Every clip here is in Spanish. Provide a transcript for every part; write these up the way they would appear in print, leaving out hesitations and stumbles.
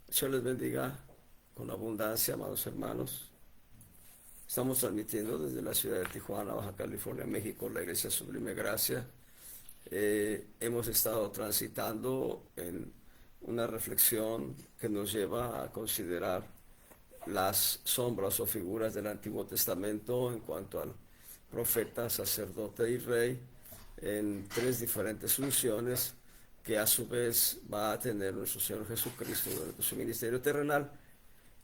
Dios les bendiga con abundancia, amados hermanos. Estamos transmitiendo desde la ciudad de Tijuana, Baja California, México, la Iglesia Sublime Gracia. Hemos estado transitando en una reflexión que nos lleva a considerar las sombras o figuras del Antiguo Testamento en cuanto al profeta, sacerdote y rey en tres diferentes funciones que a su vez va a tener nuestro Señor Jesucristo durante su ministerio terrenal.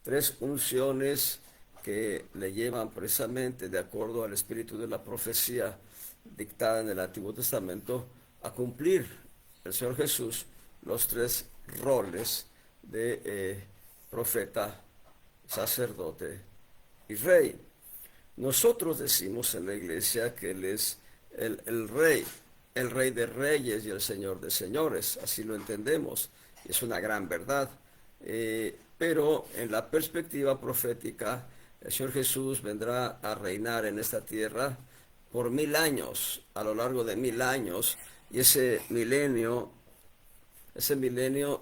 Tres unciones que le llevan precisamente, de acuerdo al espíritu de la profecía dictada en el Antiguo Testamento, a cumplir el Señor Jesús los tres roles de profeta, sacerdote y rey. Nosotros decimos en la iglesia que Él es el rey de reyes y el señor de señores, así lo entendemos, es una gran verdad. Pero en la perspectiva profética, el Señor Jesús vendrá a reinar en esta tierra por 1000 años, a lo largo de 1000 años, y ese milenio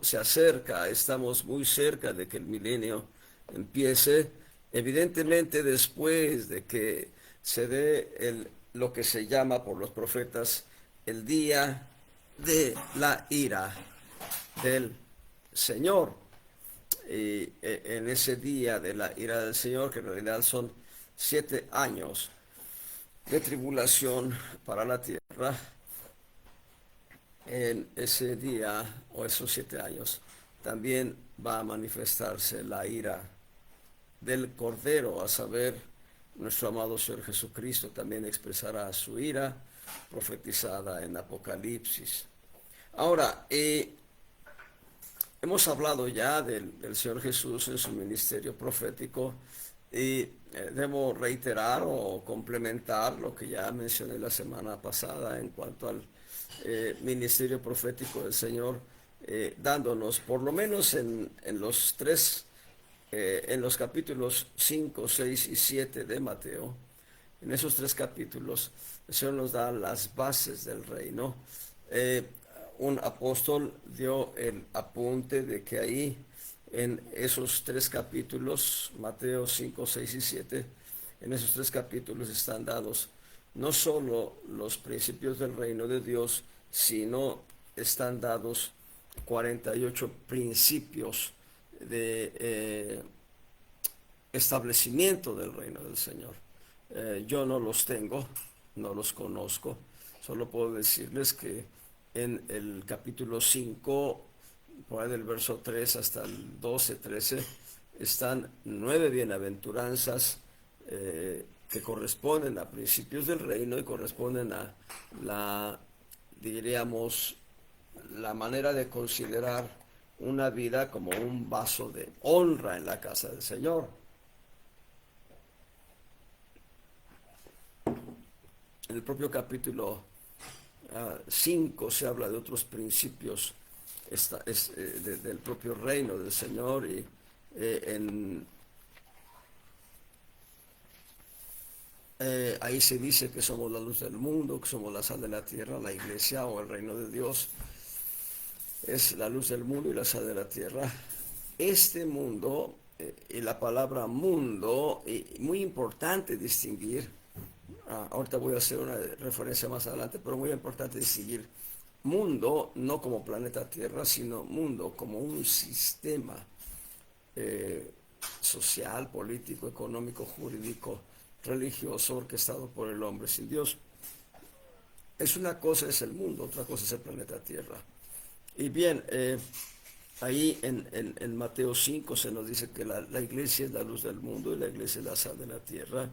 se acerca, estamos muy cerca de que el milenio empiece, evidentemente después de que se dé lo que se llama por los profetas el día de la ira del Señor. Y en ese día de la ira del Señor, que en realidad son 7 años de tribulación para la tierra, en ese día o esos 7 años también va a manifestarse la ira del Cordero, a saber, nuestro amado Señor Jesucristo también expresará su ira profetizada en Apocalipsis. Ahora, hemos hablado ya del Señor Jesús en su ministerio profético y debo reiterar o complementar lo que ya mencioné la semana pasada en cuanto al ministerio profético del Señor, dándonos, por lo menos en los en los capítulos 5, 6 y 7 de Mateo, en esos tres capítulos, el Señor nos da las bases del reino. Un apóstol dio el apunte de que ahí, en esos tres capítulos, Mateo 5, 6 y 7, en esos tres capítulos están dados no solo los principios del reino de Dios, sino están dados 48 principios de establecimiento del reino del Señor. Yo no los tengo, no los conozco, solo puedo decirles que en el capítulo 5, por ahí del verso 3 hasta el 12, 13, están 9 bienaventuranzas que corresponden a principios del reino y corresponden a diríamos, la manera de considerar una vida como un vaso de honra en la casa del Señor. En el propio capítulo 5 se habla de otros principios del propio reino del Señor y ahí se dice que somos la luz del mundo, que somos la sal de la tierra, la iglesia o el reino de Dios es la luz del mundo y la sal de la tierra. Este mundo, y la palabra mundo, muy importante distinguir. Ahorita voy a hacer una referencia más adelante, pero muy importante distinguir mundo no como planeta Tierra, sino mundo como un sistema eh, social, político, económico, jurídico, religioso, orquestado por el hombre sin Dios. Es una cosa es el mundo, otra cosa es el planeta Tierra. Y bien, ahí en Mateo 5 se nos dice que la iglesia es la luz del mundo y la iglesia es la sal de la tierra.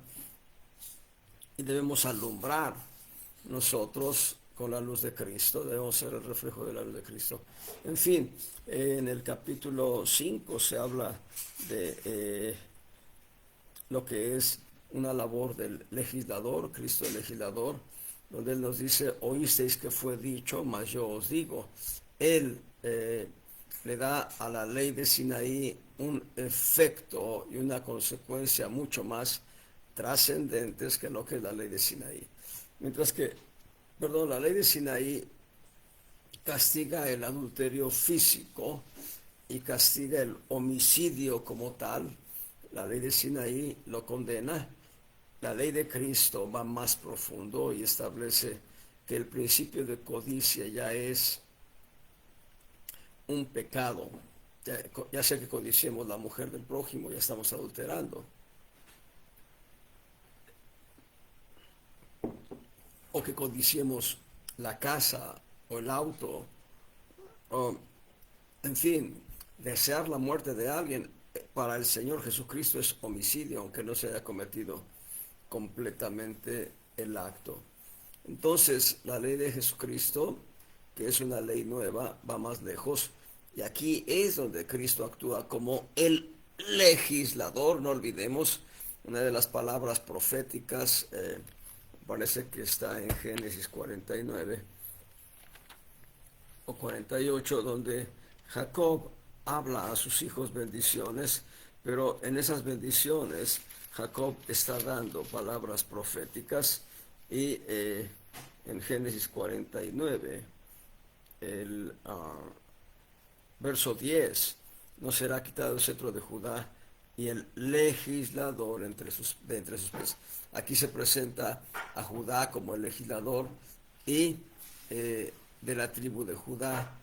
Y debemos alumbrar nosotros con la luz de Cristo, debemos ser el reflejo de la luz de Cristo. En fin, en el capítulo 5 se habla de lo que es una labor del legislador, Cristo el legislador, donde Él nos dice, oísteis que fue dicho, mas yo os digo. Él le da a la ley de Sinaí un efecto y una consecuencia mucho más trascendentes que lo que es la ley de Sinaí. Mientras que, la ley de Sinaí castiga el adulterio físico, y castiga el homicidio como tal. La ley de Sinaí lo condena. La ley de Cristo va más profundo y establece que el principio de codicia ya es un pecado. Ya sea que codiciemos la mujer del prójimo, ya estamos adulterando. O que codiciemos la casa o el auto, o, en fin, desear la muerte de alguien para el Señor Jesucristo es homicidio, aunque no se haya cometido completamente el acto. Entonces, la ley de Jesucristo, que es una ley nueva, va más lejos. Y aquí es donde Cristo actúa como el legislador. No olvidemos una de las palabras proféticas, parece que está en Génesis 49 o 48, donde Jacob habla a sus hijos bendiciones, pero en esas bendiciones Jacob está dando palabras proféticas y en Génesis 49, el verso 10, no será quitado el cetro de Judá y el legislador de entre sus pies. Aquí se presenta a Judá como el legislador y de la tribu de Judá.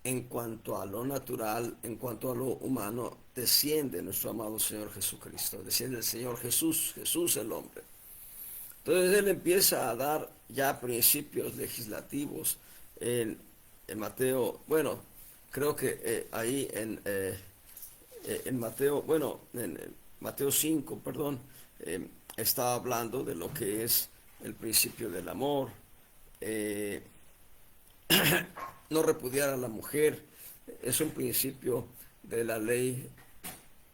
En cuanto a lo natural, en cuanto a lo humano, desciende nuestro amado Señor Jesucristo, desciende el Señor Jesús, Jesús el hombre. Entonces él empieza a dar ya principios legislativos en Mateo, bueno, creo que ahí en Mateo, bueno, en Mateo 5, perdón, está hablando de lo que es el principio del amor, eh, no repudiar a la mujer, es un principio de la ley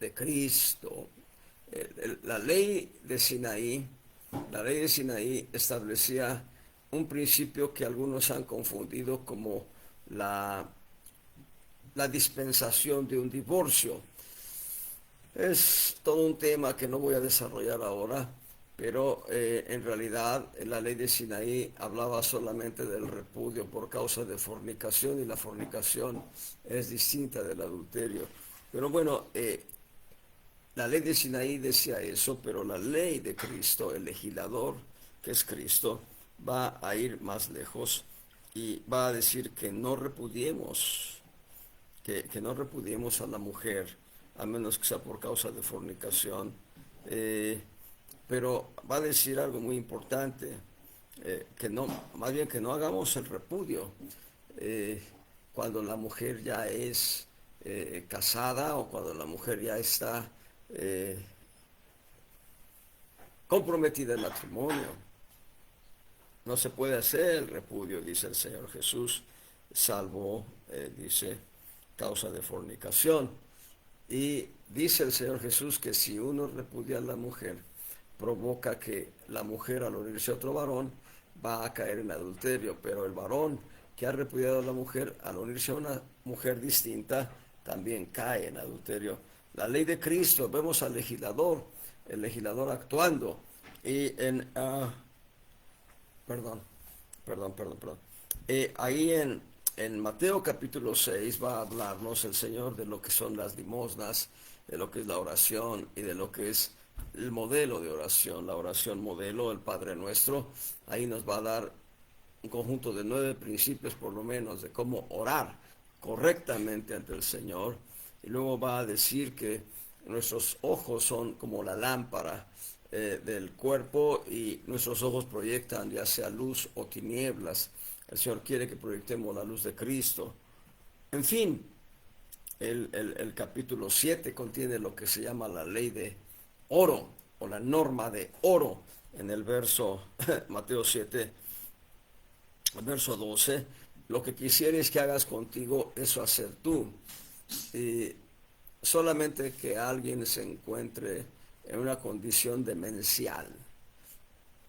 de Cristo. La ley de Sinaí establecía un principio que algunos han confundido como la dispensación de un divorcio. Es todo un tema que no voy a desarrollar ahora, pero en realidad la ley de Sinaí hablaba solamente del repudio por causa de fornicación y la fornicación es distinta del adulterio. Pero bueno, la ley de Sinaí decía eso, pero la ley de Cristo, el legislador, que es Cristo, va a ir más lejos y va a decir que no repudiemos, que no repudiemos a la mujer, a menos que sea por causa de fornicación. Pero va a decir algo muy importante, que no, más bien que no hagamos el repudio eh, cuando la mujer ya es casada o cuando la mujer ya está eh, comprometida en matrimonio. No se puede hacer el repudio, dice el Señor Jesús, salvo, dice, causa de fornicación. Y dice el Señor Jesús que si uno repudia a la mujer, provoca que la mujer al unirse a otro varón va a caer en adulterio, pero el varón que ha repudiado a la mujer al unirse a una mujer distinta también cae en adulterio. La ley de Cristo, vemos al legislador, el legislador actuando y perdón, perdón. Ahí en Mateo capítulo 6 va a hablarnos el Señor de lo que son las limosnas, de lo que es la oración y de lo que es el modelo de oración, la oración modelo, el Padre Nuestro. Ahí nos va a dar un conjunto de 9 principios por lo menos de cómo orar correctamente ante el Señor. Y luego va a decir que nuestros ojos son como la lámpara del cuerpo y nuestros ojos proyectan ya sea luz o tinieblas. El Señor quiere que proyectemos la luz de Cristo. En fin, el capítulo 7 contiene lo que se llama la ley de oro o la norma de oro en el verso Mateo 7, verso 12. Lo que quisieres que hagas contigo, eso hacer tú. Y solamente que alguien se encuentre en una condición demencial.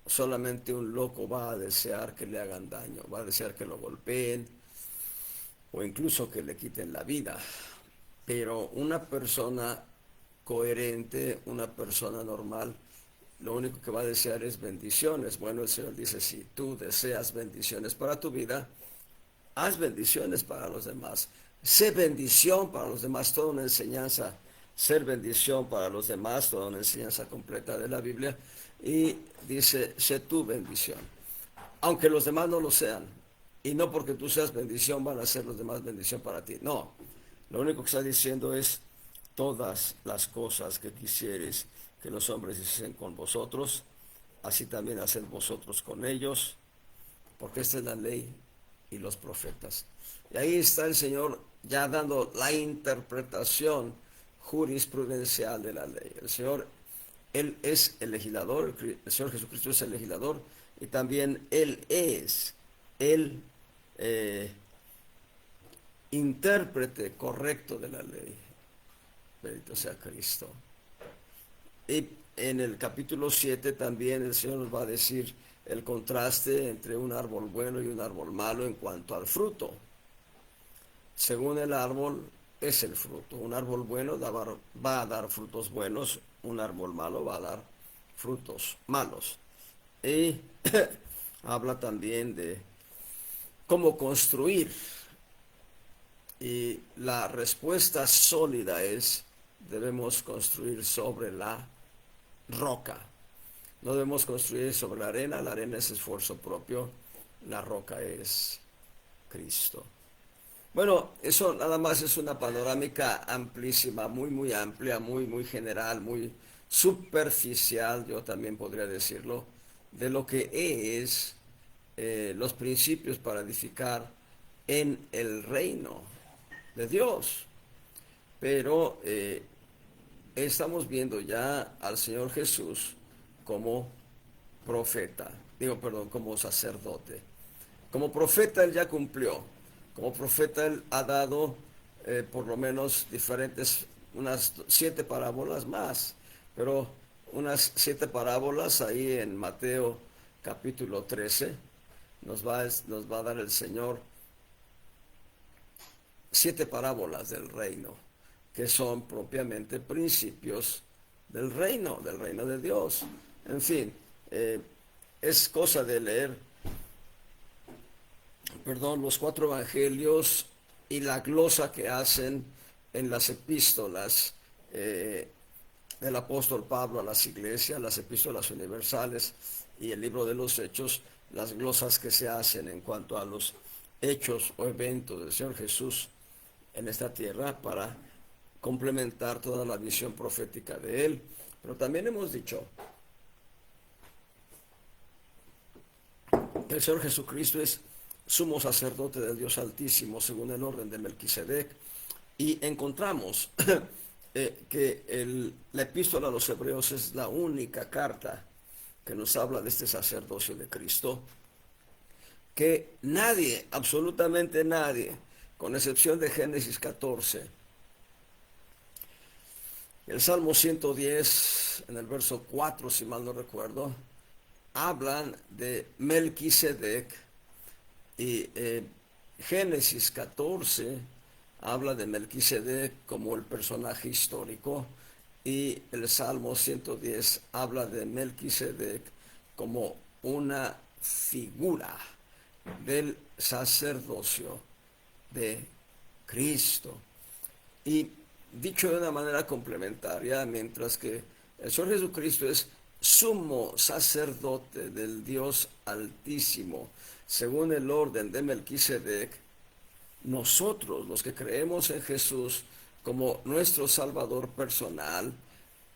Solamente un loco va a desear que le hagan daño, va a desear que lo golpeen o incluso que le quiten la vida. Pero una persona coherente, una persona normal, lo único que va a desear es bendiciones. Bueno, el Señor dice, si tú deseas bendiciones para tu vida, haz bendiciones para los demás. sé bendición para los demás, toda una enseñanza, ser bendición para los demás, toda una enseñanza completa de la Biblia. Y dice, sé tu bendición, aunque los demás no lo sean. Y no porque tú seas bendición van a ser los demás bendición para ti. No, lo único que está diciendo es todas las cosas que quisieres que los hombres hiciesen con vosotros, así también haced vosotros con ellos, porque esta es la ley y los profetas. Y ahí está el Señor ya dando la interpretación jurisprudencial de la ley. El Señor, Él es el legislador, el Señor Jesucristo es el legislador, y también Él es el eh, intérprete correcto de la ley. Bendito sea Cristo. Y en el capítulo 7 también el Señor nos va a decir el contraste entre un árbol bueno y un árbol malo en cuanto al fruto. Según el árbol es el fruto. Un árbol bueno va a dar frutos buenos, un árbol malo va a dar frutos malos. Y habla también de cómo construir. Y la respuesta sólida es, debemos construir sobre la roca. No debemos construir sobre la arena es esfuerzo propio, la roca es Cristo. Bueno, eso nada más es una panorámica amplísima, muy amplia, muy general, muy superficial, yo también podría decirlo, de lo que es los principios para edificar en el reino de Dios. Pero estamos viendo ya al Señor Jesús como profeta, como sacerdote. Como profeta Él ya cumplió, como profeta Él ha dado por lo menos unas 7 parábolas más, pero unas 7 parábolas ahí en Mateo capítulo 13, nos va a dar el Señor 7 parábolas del reino, que son propiamente principios del reino de Dios. En fin, es cosa de leer, los 4 evangelios y la glosa que hacen en las epístolas del apóstol Pablo a las iglesias, las epístolas universales y el libro de los Hechos, las glosas que se hacen en cuanto a los hechos o eventos del Señor Jesús en esta tierra para complementar toda la visión profética de Él. Pero también hemos dicho que el Señor Jesucristo es sumo sacerdote del Dios Altísimo según el orden de Melquisedec, y encontramos que la epístola a los Hebreos es la única carta que nos habla de este sacerdocio de Cristo, que nadie, absolutamente nadie, con excepción de Génesis 14, el Salmo 110, en el verso 4, si mal no recuerdo, hablan de Melquisedec, y Génesis 14 habla de Melquisedec como el personaje histórico, y el Salmo 110 habla de Melquisedec como una figura del sacerdocio de Cristo. Y dicho de una manera complementaria, mientras que el Señor Jesucristo es sumo sacerdote del Dios Altísimo, según el orden de Melquisedec, nosotros, los que creemos en Jesús como nuestro Salvador personal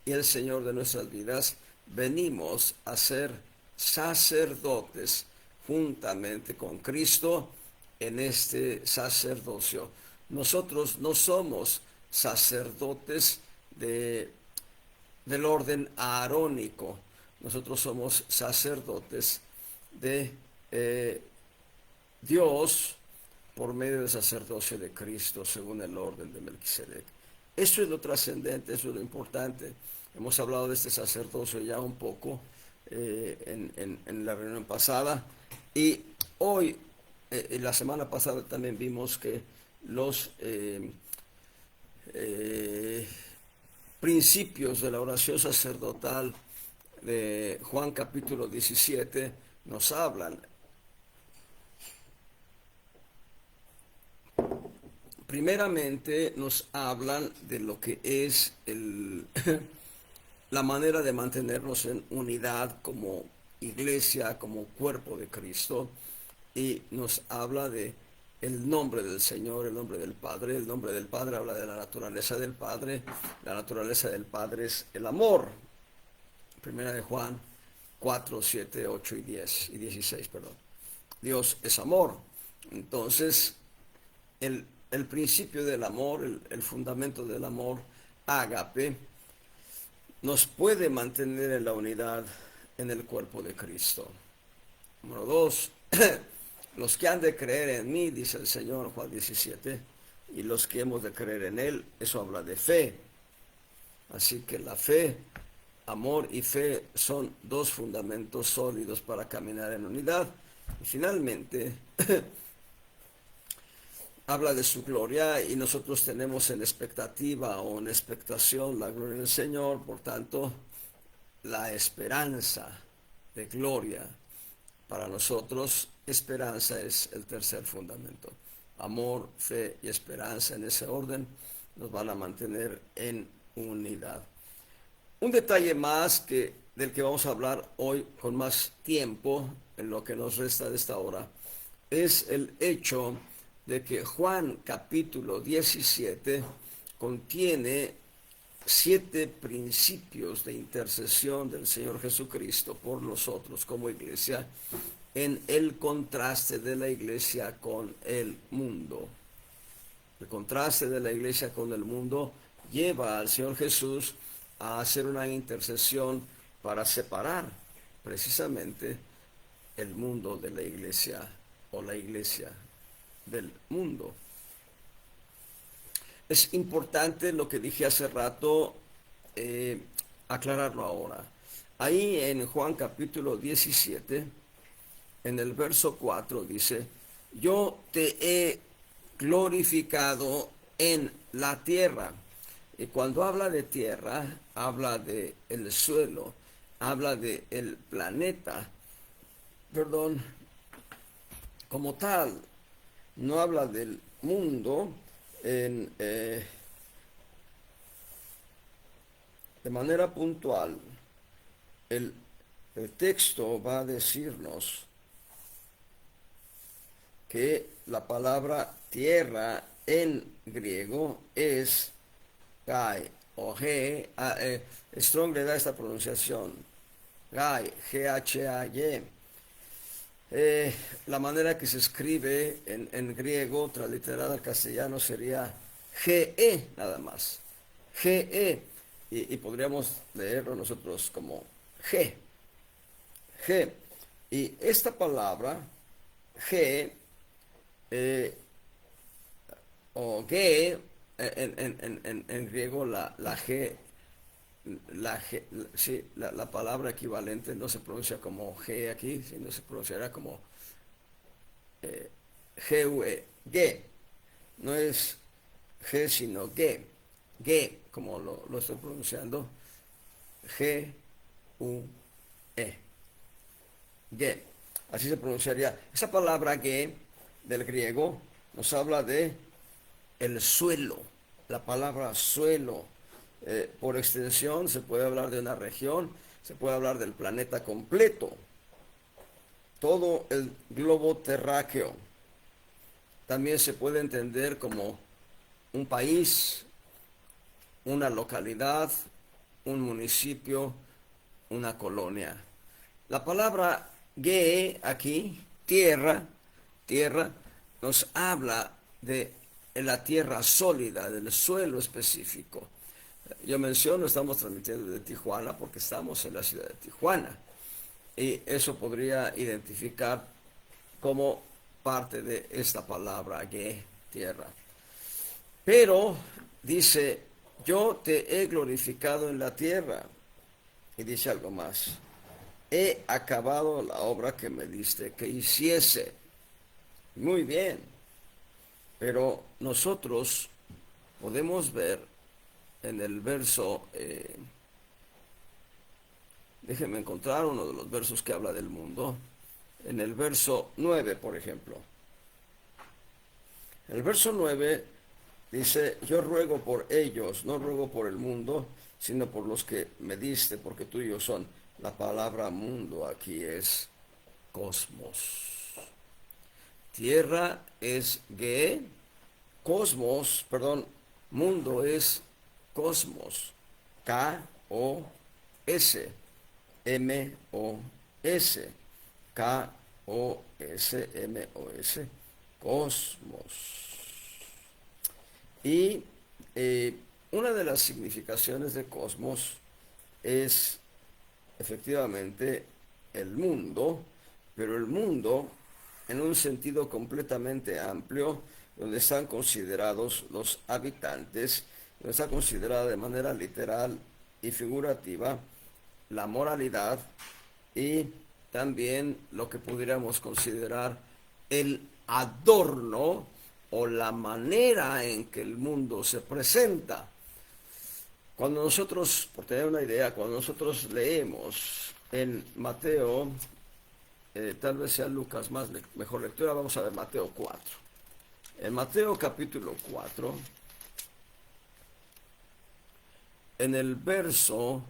y el Señor de nuestras vidas, venimos a ser sacerdotes juntamente con Cristo en este sacerdocio. Nosotros no somos sacerdotes del orden arónico, nosotros somos sacerdotes de Dios por medio del sacerdocio de Cristo según el orden de Melquisedec. Eso es lo trascendente, eso es lo importante. Hemos hablado de este sacerdocio ya un poco en la reunión pasada, y hoy, la semana pasada también vimos que los principios de la oración sacerdotal de Juan capítulo 17 nos hablan primeramente nos hablan de lo que es la manera de mantenernos en unidad como iglesia, como cuerpo de Cristo, y nos habla de el nombre del Señor, el nombre del Padre. El nombre del Padre habla de la naturaleza del Padre. La naturaleza del Padre es el amor. Primera de Juan 4, 7, 8 y 10 y 16, perdón. Dios es amor. Entonces, el principio del amor, el fundamento del amor, ágape, nos puede mantener en la unidad en el cuerpo de Cristo. Número 2, los que han de creer en mí, dice el Señor, Juan 17, y los que hemos de creer en Él, eso habla de fe. Así que la fe, amor y fe son dos fundamentos sólidos para caminar en unidad. Y finalmente, habla de su gloria y nosotros tenemos en expectativa o en expectación la gloria del Señor, por tanto, la esperanza de gloria para nosotros, esperanza es el tercer fundamento. Amor, fe y esperanza en ese orden nos van a mantener en unidad. Un detalle más del que vamos a hablar hoy con más tiempo en lo que nos resta de esta hora es el hecho de que Juan capítulo 17 contiene 7 principios de intercesión del Señor Jesucristo por nosotros como iglesia en el contraste de la iglesia con el mundo. El contraste de la iglesia con el mundo lleva al Señor Jesús a hacer una intercesión para separar precisamente el mundo de la iglesia o la iglesia del mundo. Es importante lo que dije hace rato, aclararlo ahora. Ahí en Juan capítulo 17, en el verso 4 dice, yo te he glorificado en la tierra. Y cuando habla de tierra, habla de el suelo, habla de el planeta, perdón, como tal, no habla del mundo de manera puntual. El texto va a decirnos que la palabra tierra en griego es gai o g. Strong le da esta pronunciación, gai, g-h-a-y. La manera que se escribe en griego, transliterada al castellano, sería ge, nada más. Ge, y podríamos leerlo nosotros como ge. Y esta palabra, ge, o ge, en griego la G, sí, la palabra equivalente no se pronuncia como G aquí, sino se pronunciará como G-U-E, ge. No es G, sino ge, como lo estoy pronunciando, G-U-E, ge. Así se pronunciaría. Esa palabra ge del griego nos habla de el suelo, la palabra suelo. Por extensión se puede hablar de una región, se puede hablar del planeta completo, todo el globo terráqueo. También se puede entender como un país, una localidad, un municipio, una colonia. La palabra ge aquí, tierra, nos habla de la tierra sólida, del suelo específico. Yo menciono, estamos transmitiendo de Tijuana porque estamos en la ciudad de Tijuana. Y eso podría identificar como parte de esta palabra, ge, tierra. Pero dice, yo te he glorificado en la tierra. Y dice algo más. He acabado la obra que me diste que hiciese. Muy bien. Pero nosotros podemos ver en el verso, déjenme encontrar uno de los versos que habla del mundo, en el verso 9, por ejemplo. En el verso 9 Dice, yo ruego por ellos, no ruego por el mundo, sino por los que me diste, porque tuyos son. La palabra mundo aquí es cosmos. Tierra es ge, cosmos, perdón, mundo es cosmos. K-O-S, M-O-S, K-O-S-M-O-S, cosmos. Y una de las significaciones de cosmos es efectivamente el mundo, pero el mundo en un sentido completamente amplio, donde están considerados los habitantes, donde está considerada de manera literal y figurativa la moralidad y también lo que pudiéramos considerar el adorno o la manera en que el mundo se presenta. Cuando nosotros, por tener una idea, cuando nosotros leemos en Mateo, tal vez sea Lucas mejor lectura, vamos a ver Mateo 4. En Mateo capítulo 4, en el verso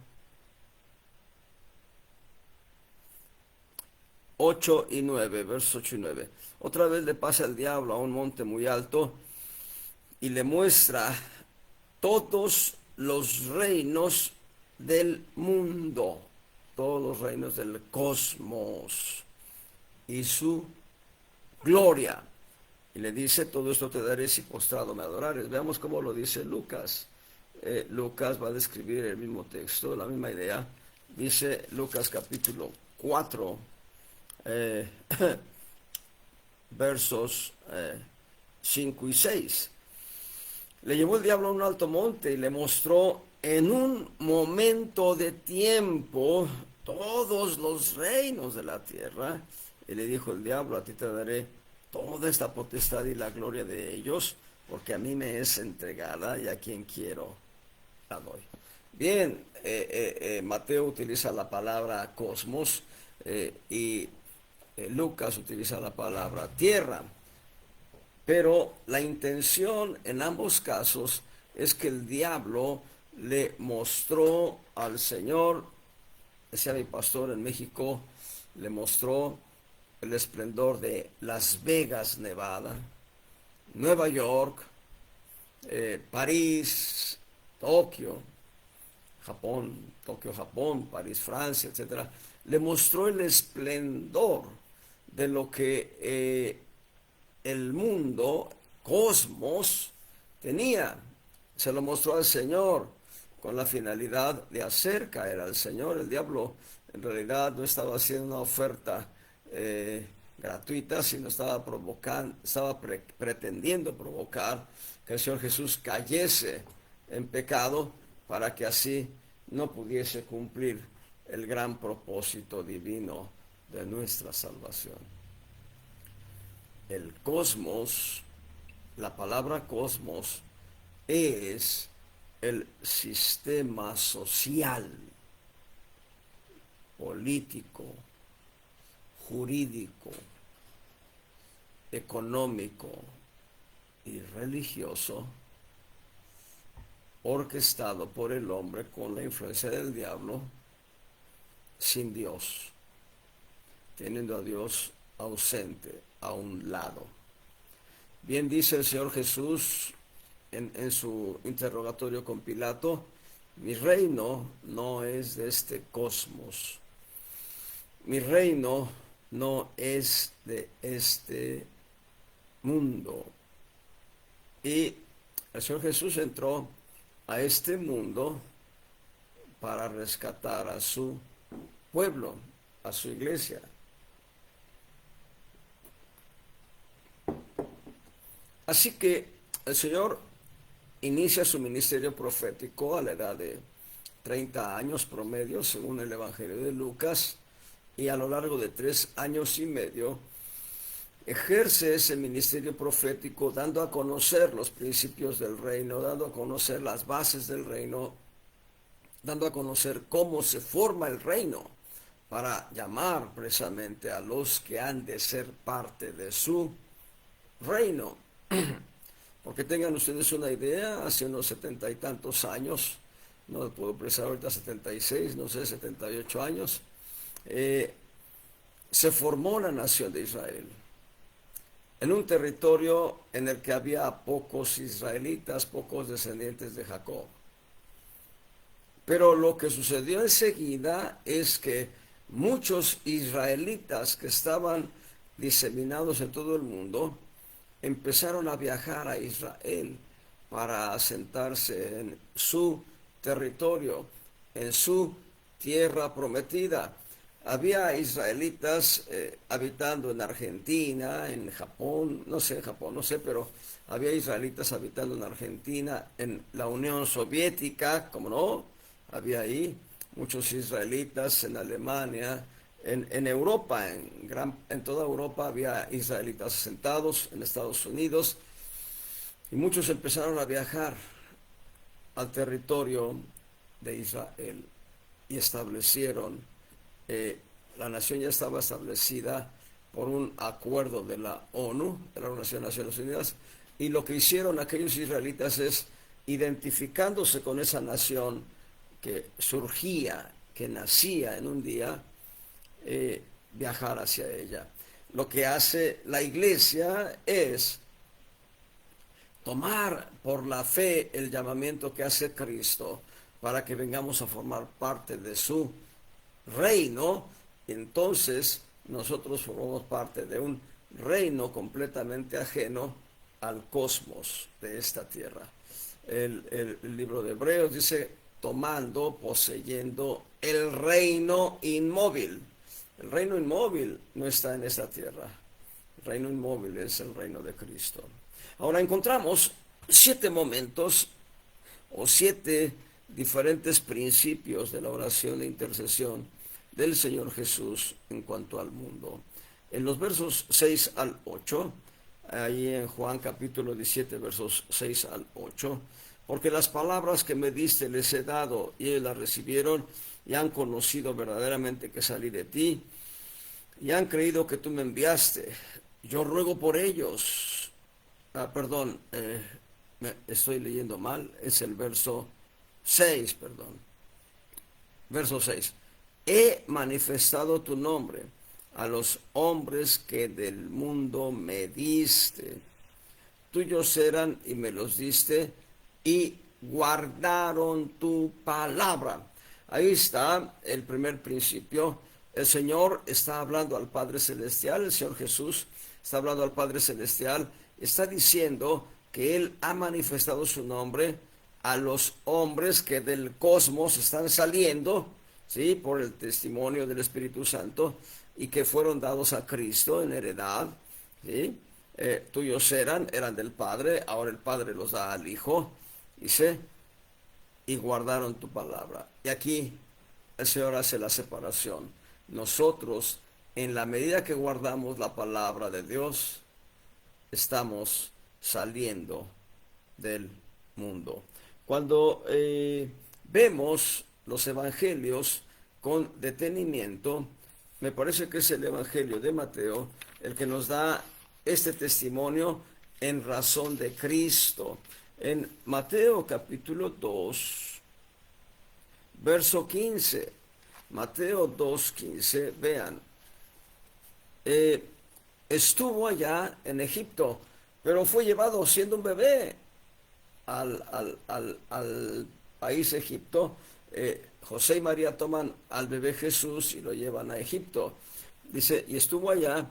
8 y 9, versos 8 y 9. Otra vez le pasa el diablo a un monte muy alto y le muestra todos los reinos del mundo, todos los reinos del cosmos y su gloria. Y le dice, todo esto te daré si postrado me adorares. Veamos cómo lo dice Lucas. Lucas va a describir el mismo texto, la misma idea. Dice Lucas capítulo 4, versos 5 y 6. Le llevó el diablo a un alto monte y le mostró en un momento de tiempo todos los reinos de la tierra. Y le dijo el diablo, a ti te daré toda esta potestad y la gloria de ellos, porque a mí me es entregada y a quien quiero la doy. Bien, Mateo utiliza la palabra cosmos y Lucas utiliza la palabra tierra. Pero la intención en ambos casos es que el diablo le mostró al Señor, decía mi pastor en México, le mostró el esplendor de Las Vegas, Nevada, Nueva York, París, Tokio, Japón, París, Francia, etc. Le mostró el esplendor de lo que el mundo, cosmos, tenía. Se lo mostró al Señor con la finalidad de hacer caer al Señor. El diablo en realidad no estaba haciendo una oferta gratuita, sino estaba pretendiendo provocar que el Señor Jesús cayese en pecado para que así no pudiese cumplir el gran propósito divino de nuestra salvación. El cosmos, la palabra cosmos, es el sistema social, político, jurídico, económico y religioso orquestado por el hombre con la influencia del diablo, sin Dios, teniendo a Dios ausente a un lado. Bien dice el Señor Jesús en su interrogatorio con Pilato, mi reino no es de este cosmos, mi reino no es de este mundo. Y el Señor Jesús entró a este mundo para rescatar a su pueblo, a su iglesia. Así que el Señor inicia su ministerio profético a la edad de 30 años promedio, según el Evangelio de Lucas, y a lo largo de 3 años y medio ejerce ese ministerio profético dando a conocer los principios del reino, dando a conocer las bases del reino, dando a conocer cómo se forma el reino, para llamar precisamente a los que han de ser parte de su reino. Porque tengan ustedes una idea, hace unos 70 y tantos años, no puedo precisar ahorita 76, no sé, 78 años, se formó la nación de Israel en un territorio en el que había pocos israelitas, pocos descendientes de Jacob. Pero lo que sucedió enseguida es que muchos israelitas que estaban diseminados en todo el mundo empezaron a viajar a Israel para asentarse en su territorio, en su tierra prometida. Había israelitas habitando en Argentina, en Japón, no sé, pero había israelitas habitando en Argentina, en la Unión Soviética, como no, había ahí muchos israelitas en Alemania, en Europa, en toda Europa había israelitas asentados, en Estados Unidos, y muchos empezaron a viajar al territorio de Israel y establecieron, la nación ya estaba establecida por un acuerdo de la ONU, de la Organización de Naciones Unidas, y lo que hicieron aquellos israelitas es, identificándose con esa nación que surgía, que nacía en un día, viajar hacia ella. Lo que hace la iglesia es tomar por la fe el llamamiento que hace Cristo para que vengamos a formar parte de su reino. Entonces nosotros formamos parte de un reino completamente ajeno al cosmos de esta tierra. El libro de Hebreos dice, tomando, poseyendo el reino inmóvil. El reino inmóvil no está en esta tierra. El reino inmóvil es el reino de Cristo. Ahora encontramos 7 momentos o 7 diferentes principios de la oración de intercesión del Señor Jesús en cuanto al mundo. En los versos 6 al 8, ahí en Juan capítulo 17, versos 6 al 8, porque las palabras que me diste les he dado y ellos las recibieron y han conocido verdaderamente que salí de ti y han creído que tú me enviaste. Yo ruego por ellos. Perdón, me estoy leyendo mal, es el verso 6, perdón. Verso 6. He manifestado tu nombre a los hombres que del mundo me diste. Tuyos eran y me los diste y guardaron tu palabra. Ahí está el primer principio. El Señor está hablando al Padre Celestial, el Señor Jesús está hablando al Padre Celestial, está diciendo que Él ha manifestado su nombre a los hombres que del cosmos están saliendo, ¿sí?, por el testimonio del Espíritu Santo y que fueron dados a Cristo en heredad, ¿sí? Tuyos eran del Padre, ahora el Padre los da al Hijo, dice, y guardaron tu palabra. Y aquí el Señor hace la separación. Nosotros, en la medida que guardamos la palabra de Dios, estamos saliendo del mundo. Cuando vemos los evangelios con detenimiento, me parece que es el evangelio de Mateo el que nos da este testimonio en razón de Cristo. En Mateo capítulo 2, verso 15, Mateo 2:15, vean, estuvo allá en Egipto, pero fue llevado siendo un bebé al país Egipto. José y María toman al bebé Jesús y lo llevan a Egipto. Dice, y estuvo allá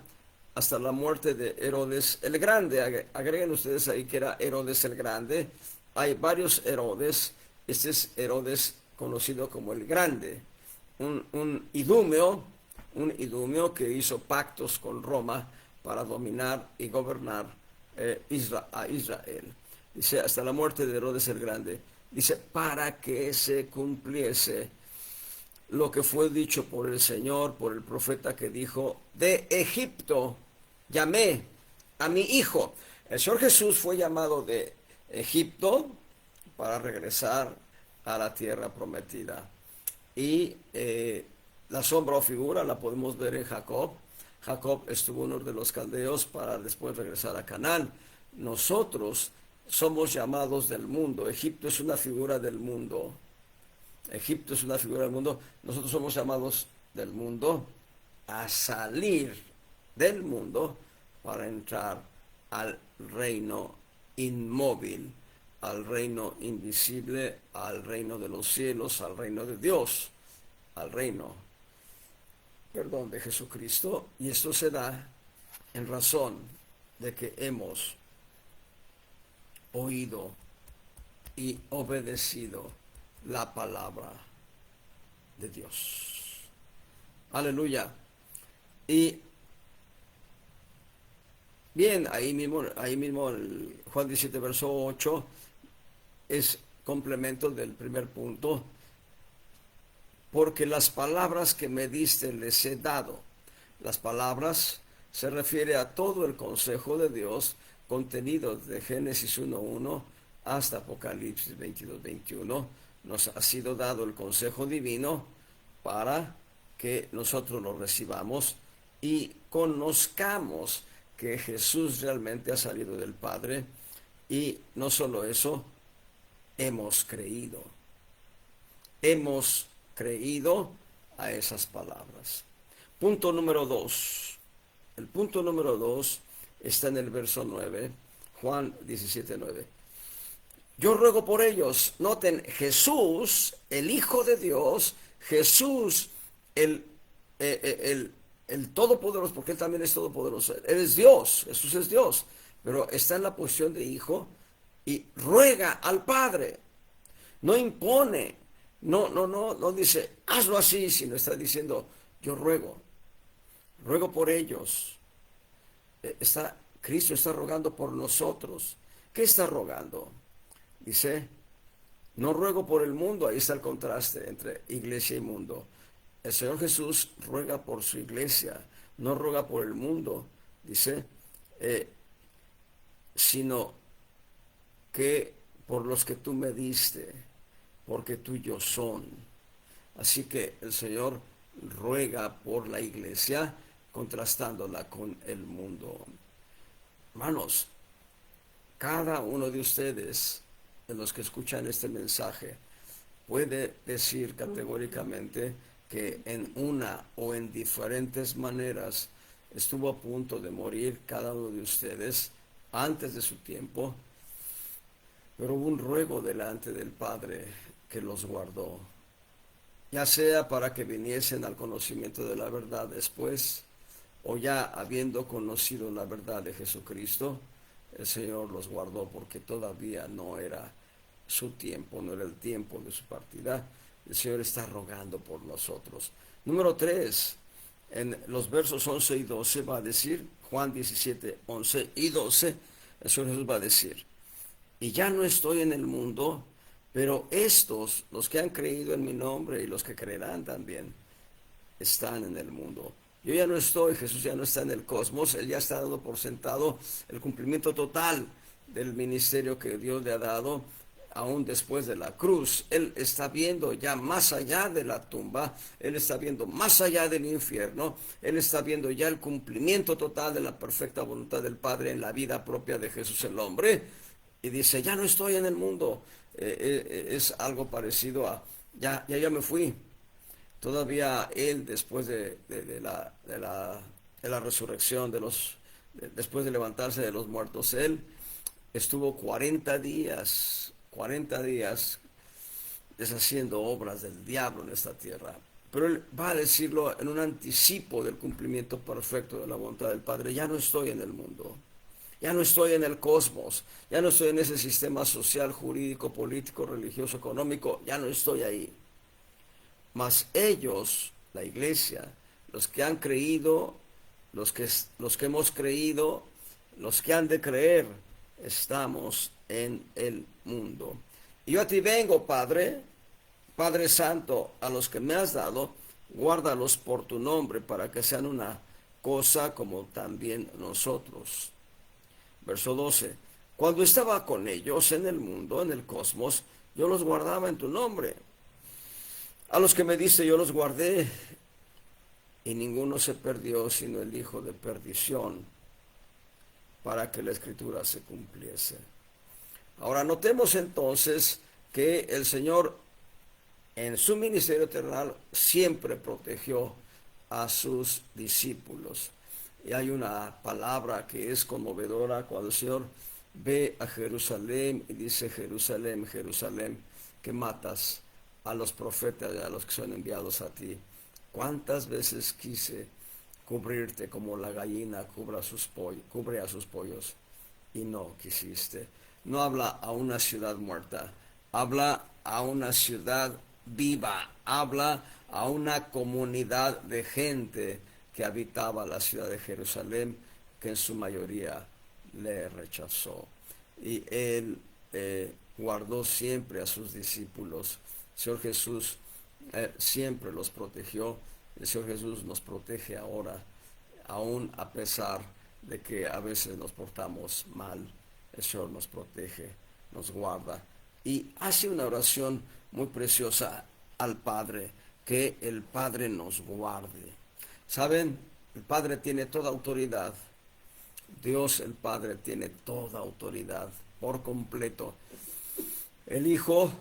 hasta la muerte de Herodes el Grande. Agreguen ustedes ahí que era Herodes el Grande. Hay varios Herodes. Este es Herodes conocido como el Grande. Un idumeo que hizo pactos con Roma para dominar y gobernar a Israel. Dice, hasta la muerte de Herodes el Grande. Dice, para que se cumpliese lo que fue dicho por el Señor, por el profeta que dijo, de Egipto llamé a mi hijo. El Señor Jesús fue llamado de Egipto para regresar a la tierra prometida. Y la sombra o figura la podemos ver en Jacob. Jacob estuvo en Ur de los Caldeos para después regresar a Canaán. Nosotros somos llamados del mundo. Egipto es una figura del mundo. Egipto es una figura del mundo. Nosotros somos llamados del mundo a salir del mundo para entrar al reino inmóvil, al reino invisible, al reino de los cielos, al reino de Dios, al reino, perdón, de Jesucristo. Y esto se da en razón de que hemos oído y obedecido la palabra de Dios. Aleluya. Y bien, ahí mismo el Juan 17, verso 8 es complemento del primer punto. Porque las palabras que me diste les he dado. Las palabras se refiere a todo el consejo de Dios contenido de Génesis 1:1 hasta Apocalipsis 22:21. Nos ha sido dado el consejo divino para que nosotros lo recibamos y conozcamos que Jesús realmente ha salido del Padre. Y no solo eso, hemos creído. Hemos creído a esas palabras. Punto número 2. El punto número 2 está en el verso 9, Juan 17:9. Yo ruego por ellos. Noten, Jesús, el Hijo de Dios, Jesús, el Todopoderoso, porque Él también es Todopoderoso. Él es Dios, Jesús es Dios, pero está en la posición de Hijo y ruega al Padre. No impone, no dice, hazlo así, sino está diciendo, yo ruego por ellos. Cristo está rogando por nosotros. ¿Qué está rogando? Dice, no ruego por el mundo. Ahí está el contraste entre iglesia y mundo. El Señor Jesús ruega por su iglesia, no ruega por el mundo, dice, sino que por los que tú me diste, porque tuyos son. Así que el Señor ruega por la iglesia, contrastándola con el mundo. Hermanos, cada uno de ustedes, de los que escuchan este mensaje, puede decir categóricamente que en una o en diferentes maneras estuvo a punto de morir cada uno de ustedes antes de su tiempo, pero hubo un ruego delante del Padre que los guardó, ya sea para que viniesen al conocimiento de la verdad después, o ya habiendo conocido la verdad de Jesucristo, el Señor los guardó porque todavía no era su tiempo, no era el tiempo de su partida. El Señor está rogando por nosotros. Número 3, en los versos 11 y 12 va a decir, Juan 17, 11 y 12, el Señor Jesús va a decir, y ya no estoy en el mundo, pero estos, los que han creído en mi nombre y los que creerán también, están en el mundo. Yo ya no estoy, Jesús ya no está en el cosmos, Él ya está dando por sentado el cumplimiento total del ministerio que Dios le ha dado, aún después de la cruz. Él está viendo ya más allá de la tumba, Él está viendo más allá del infierno, Él está viendo ya el cumplimiento total de la perfecta voluntad del Padre en la vida propia de Jesús el hombre, y dice, ya no estoy en el mundo. Es algo parecido a, ya me fui. Todavía Él, después de la resurrección, después de levantarse de los muertos, Él estuvo 40 días deshaciendo obras del diablo en esta tierra. Pero Él va a decirlo en un anticipo del cumplimiento perfecto de la voluntad del Padre. Ya no estoy en el mundo, ya no estoy en el cosmos, ya no estoy en ese sistema social, jurídico, político, religioso, económico, ya no estoy ahí. Mas ellos, la iglesia, los que han creído, los que hemos creído, los que han de creer, estamos en el mundo. Y yo a ti vengo, Padre Santo, a los que me has dado, guárdalos por tu nombre, para que sean una cosa como también nosotros. Verso 12. Cuando estaba con ellos en el mundo, en el cosmos, yo los guardaba en tu nombre. A los que me diste yo los guardé, y ninguno se perdió sino el hijo de perdición, para que la escritura se cumpliese. Ahora notemos entonces que el Señor en su ministerio terrenal siempre protegió a sus discípulos. Y hay una palabra que es conmovedora cuando el Señor ve a Jerusalén y dice: Jerusalén, Jerusalén, que matas a los profetas y a los que son enviados a ti. ¿Cuántas veces quise cubrirte como la gallina cubre a sus pollos y no quisiste? No habla a una ciudad muerta, habla a una ciudad viva, habla a una comunidad de gente que habitaba la ciudad de Jerusalén, que en su mayoría le rechazó. Y él guardó siempre a sus discípulos. El Señor Jesús siempre los protegió. El Señor Jesús nos protege ahora, aún a pesar de que a veces nos portamos mal. El Señor nos protege, nos guarda y hace una oración muy preciosa al Padre, que el Padre nos guarde. ¿Saben? El Padre tiene toda autoridad. Dios el Padre tiene toda autoridad por completo. El Hijo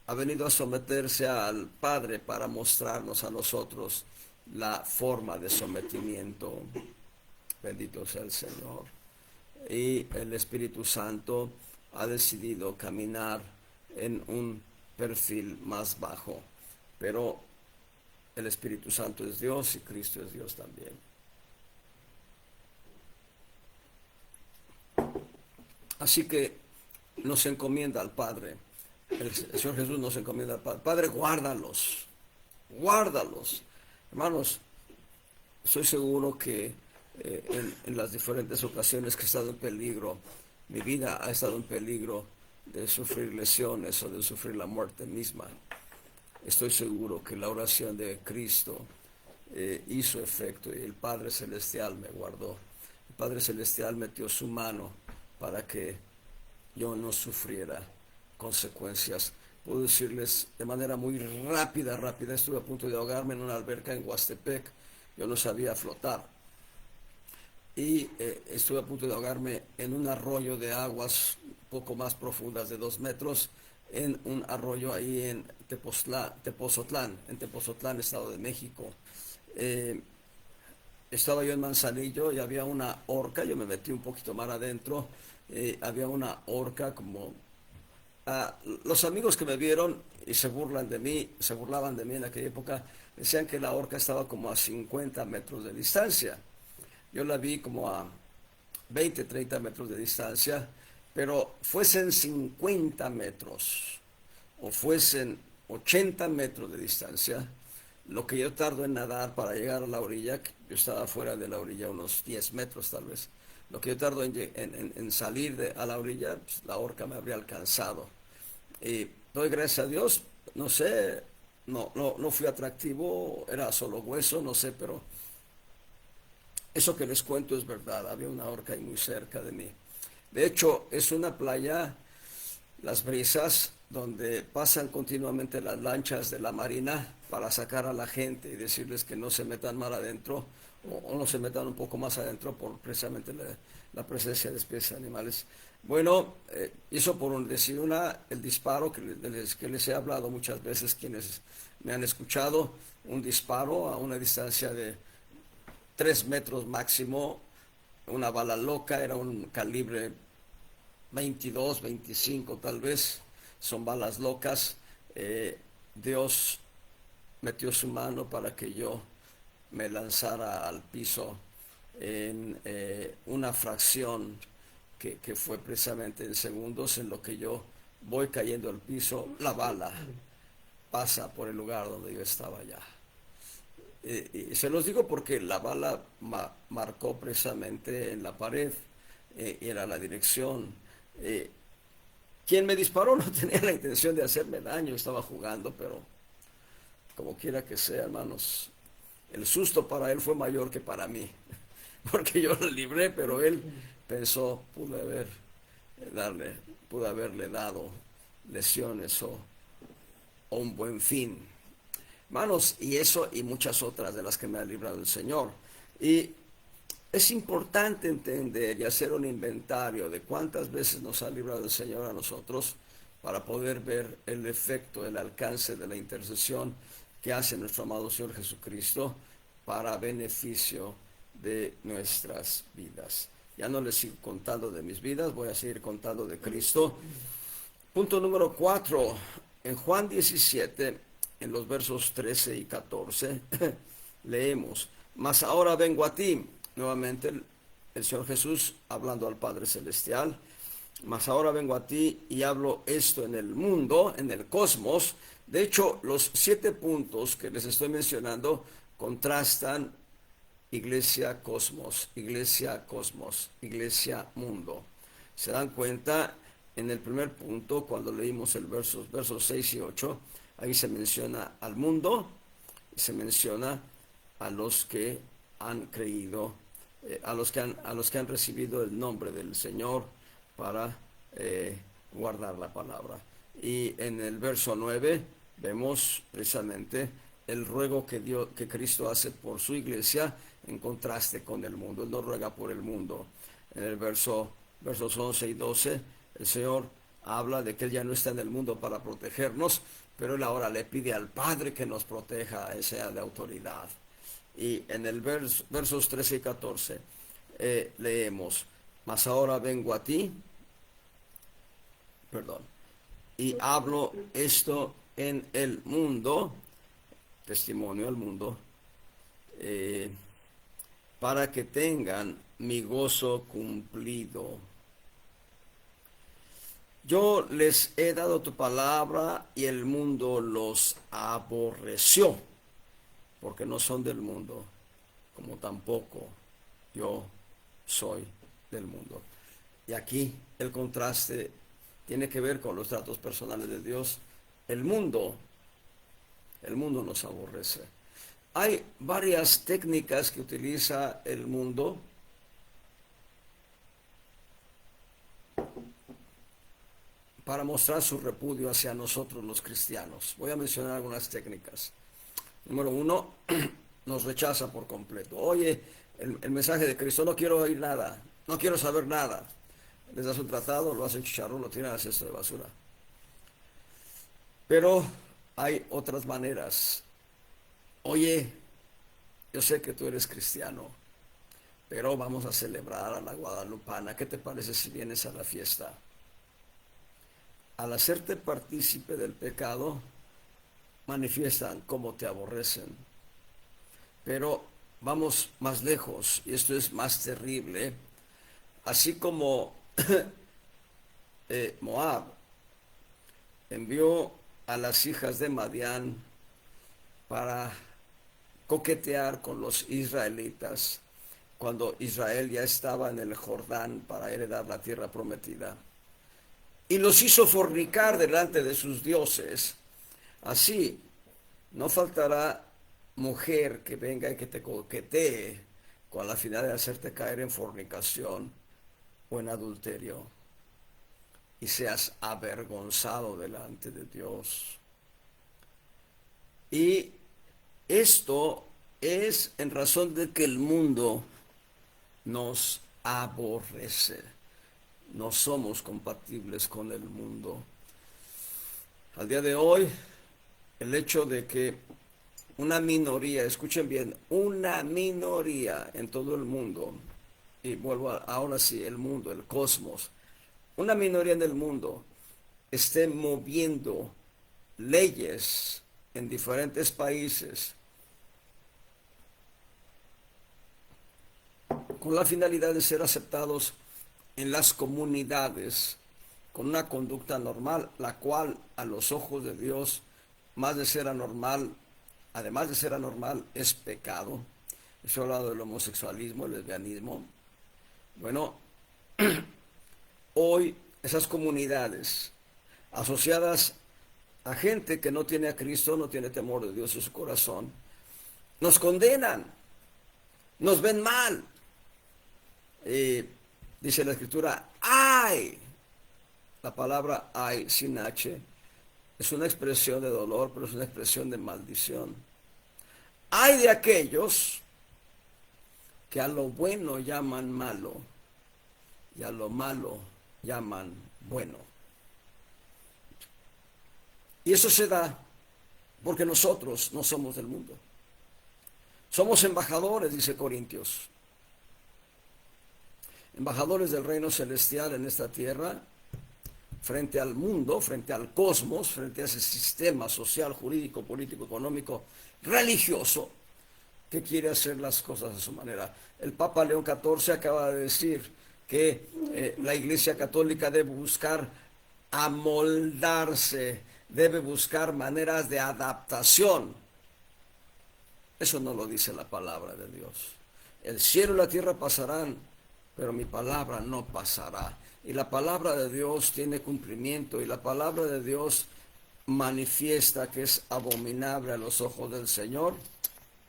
ha venido a someterse al Padre para mostrarnos a nosotros la forma de sometimiento. Bendito sea el Señor. Y el Espíritu Santo ha decidido caminar en un perfil más bajo, pero el Espíritu Santo es Dios y Cristo es Dios también. Así que nos encomienda al Padre. El Señor Jesús nos encomienda al Padre. Padre, guárdalos, guárdalos. Hermanos, estoy seguro que en las diferentes ocasiones que he estado en peligro, mi vida ha estado en peligro de sufrir lesiones o de sufrir la muerte misma. Estoy seguro que la oración de Cristo hizo efecto y el Padre Celestial me guardó. El Padre Celestial metió su mano para que yo no sufriera consecuencias. Puedo decirles de manera muy rápida, estuve a punto de ahogarme en una alberca en Huastepec. Yo no sabía flotar. Y estuve a punto de ahogarme en un arroyo de aguas poco más profundas de 2 metros, en un arroyo ahí en Tepozotlán, Estado de México. Estaba yo en Manzanillo y había una orca. Yo me metí un poquito más adentro. Había una orca como... los amigos que me vieron y se burlaban de mí en aquella época, decían que la orca estaba como a 50 metros de distancia. Yo la vi como a 20, 30 metros de distancia, pero fuesen 50 metros o fuesen 80 metros de distancia, lo que yo tardo en nadar para llegar a la orilla, yo estaba fuera de la orilla unos 10 metros tal vez, lo que yo tardo en salir a la orilla, pues, la orca me habría alcanzado. Y doy gracias a Dios, no sé, no fui atractivo, era solo hueso, no sé, pero eso que les cuento es verdad. Había una orca ahí muy cerca de mí. De hecho, es una playa, Las Brisas, donde pasan continuamente las lanchas de la marina para sacar a la gente y decirles que no se metan mal adentro o no se metan un poco más adentro por precisamente la presencia de especies animales. Bueno, hizo por decir el disparo que les he hablado muchas veces, quienes me han escuchado, un disparo a una distancia de 3 metros máximo, una bala loca, era un calibre 22, 25 tal vez, son balas locas. Dios metió su mano para que yo me lanzara al piso en una fracción que fue precisamente en segundos. En lo que yo voy cayendo al piso, la bala pasa por el lugar donde yo estaba ya. Y se los digo porque la bala marcó precisamente en la pared, y era la dirección. Quien me disparó no tenía la intención de hacerme daño, estaba jugando, pero como quiera que sea, hermanos, el susto para él fue mayor que para mí, porque yo lo libré, pero él pensó, pude haberle dado lesiones o un buen fin. Hermanos, y eso y muchas otras de las que me ha librado el Señor. Y Es importante entender y hacer un inventario de cuántas veces nos ha librado el Señor a nosotros para poder ver el efecto, el alcance de la intercesión que hace nuestro amado Señor Jesucristo para beneficio de nuestras vidas. Ya no les sigo contando de mis vidas, voy a seguir contando de Cristo. Punto número 4. En Juan 17, en los versos 13 y 14, leemos: mas ahora vengo a ti. Nuevamente el Señor Jesús hablando al Padre Celestial. Mas ahora vengo a ti y hablo esto en el mundo, en el cosmos. De hecho, los 7 puntos que les estoy mencionando contrastan iglesia, cosmos, iglesia, cosmos, iglesia, mundo. Se dan cuenta en el primer punto, cuando leímos el versos 6 y 8, ahí se menciona al mundo y se menciona a los que han creído, a los que han recibido el nombre del Señor para guardar la palabra. Y en el verso 9 vemos precisamente el ruego que Cristo hace por su iglesia en contraste con el mundo. Él no ruega por el mundo. En el versos 11 y 12, el Señor habla de que Él ya no está en el mundo para protegernos, pero Él ahora le pide al Padre que nos proteja, sea de autoridad. Y en el versos 13 y 14 leemos: mas ahora vengo a ti, y hablo esto en el mundo, testimonio al mundo, para que tengan mi gozo cumplido. Yo les he dado tu palabra y el mundo los aborreció, porque no son del mundo, como tampoco yo soy del mundo. Y aquí el contraste tiene que ver con los tratos personales de Dios. El mundo nos aborrece. Hay varias técnicas que utiliza el mundo para mostrar su repudio hacia nosotros los cristianos. Voy a mencionar algunas técnicas. Número 1, nos rechaza por completo. Oye, el mensaje de Cristo, no quiero oír nada, no quiero saber nada. Les das un tratado, lo hacen chicharrón, lo tiran al cesto de basura. Pero hay otras maneras. Oye, yo sé que tú eres cristiano, pero vamos a celebrar a la guadalupana. ¿Qué te parece si vienes a la fiesta? Al hacerte partícipe del pecado, manifiestan cómo te aborrecen. Pero vamos más lejos, y esto es más terrible. Así como Moab envió a las hijas de Madián para coquetear con los israelitas cuando Israel ya estaba en el Jordán para heredar la tierra prometida, y los hizo fornicar delante de sus dioses. Así no faltará mujer que venga y que te coquetee con la finalidad de hacerte caer en fornicación o en adulterio, y seas avergonzado delante de Dios. Y esto es en razón de que el mundo nos aborrece. No somos compatibles con el mundo. Al día de hoy, el hecho de que una minoría, escuchen bien, una minoría en todo el mundo, y vuelvo ahora sí, el mundo, el cosmos, una minoría en el mundo esté moviendo leyes en diferentes países con la finalidad de ser aceptados en las comunidades con una conducta normal, la cual a los ojos de Dios, además de ser anormal, es pecado. Estoy hablando del homosexualismo, el lesbianismo. Bueno, hoy esas comunidades asociadas a gente que no tiene a Cristo, no tiene temor de Dios en su corazón, nos condenan, nos ven mal. Dice la Escritura, ¡ay! La palabra ay sin H es una expresión de dolor, pero es una expresión de maldición. Ay de aquellos que a lo bueno llaman malo y a lo malo llaman bueno. Y eso se da porque nosotros no somos del mundo. Somos embajadores, dice Corintios. Embajadores del reino celestial en esta tierra, frente al mundo, frente al cosmos, frente a ese sistema social, jurídico, político, económico, religioso, que quiere hacer las cosas a su manera. El Papa León XIV acaba de decir que la Iglesia Católica debe buscar amoldarse, debe buscar maneras de adaptación. Eso no lo dice la palabra de Dios. El cielo y la tierra pasarán, pero mi palabra no pasará. Y la palabra de Dios tiene cumplimiento, y la palabra de Dios manifiesta que es abominable a los ojos del Señor